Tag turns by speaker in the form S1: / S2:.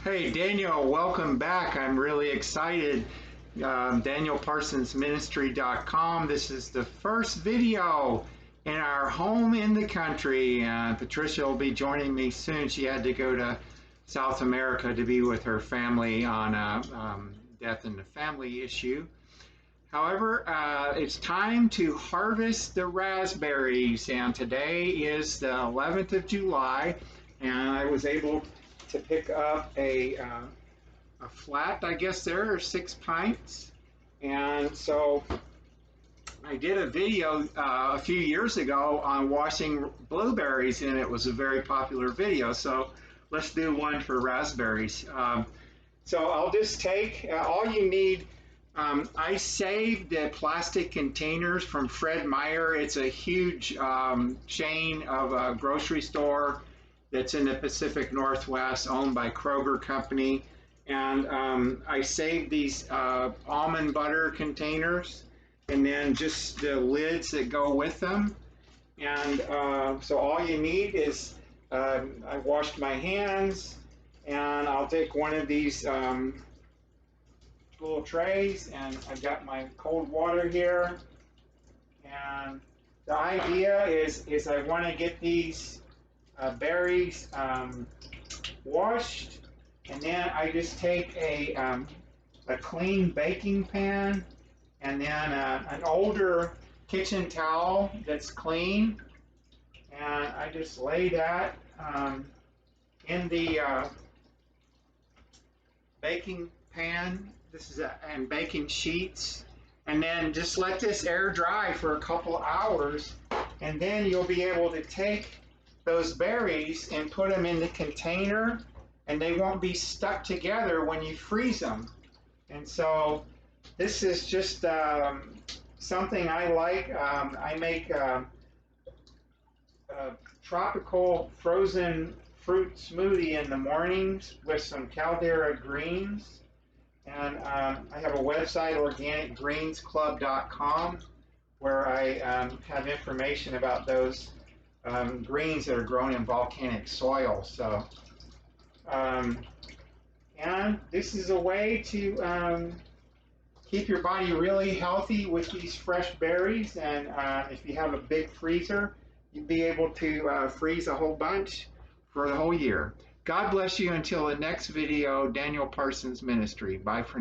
S1: Hey Daniel, welcome back. I'm really excited. DanielParsonsMinistry.com. This is the first video in our home in the country. Patricia will be joining me soon. She had to go to South America to be with her family on a death in the family issue. However, it's time to harvest the raspberries, and today is the 11th of July, and I was able to pick up a flat, I guess there are 6 pints. And so I did a video a few years ago on washing blueberries, and it was a very popular video. So let's do one for raspberries. So I'll just take all you need. I saved the plastic containers from Fred Meyer. It's a huge chain of a grocery store that's in the Pacific Northwest, owned by Kroger Company. And I saved these almond butter containers, and then just the lids that go with them. And so all you need is, I washed my hands, and I'll take one of these little trays, and I've got my cold water here. And the idea is I want to get these berries washed, and then I just take a clean baking pan, and then an older kitchen towel that's clean, and I just lay that in the baking pan. This is and baking sheets, and then just let this air dry for a couple hours, and then you'll be able to take those berries and put them in the container, and they won't be stuck together when you freeze them. And so this is just something I like. I make a tropical frozen fruit smoothie in the mornings with some Caldera greens. And I have a website, organicgreensclub.com, where I have information about those greens that are grown in volcanic soil. So, and this is a way to keep your body really healthy with these fresh berries. And if you have a big freezer, you'd be able to freeze a whole bunch for the whole year. God bless you until the next video. Daniel Parsons Ministry. Bye for now.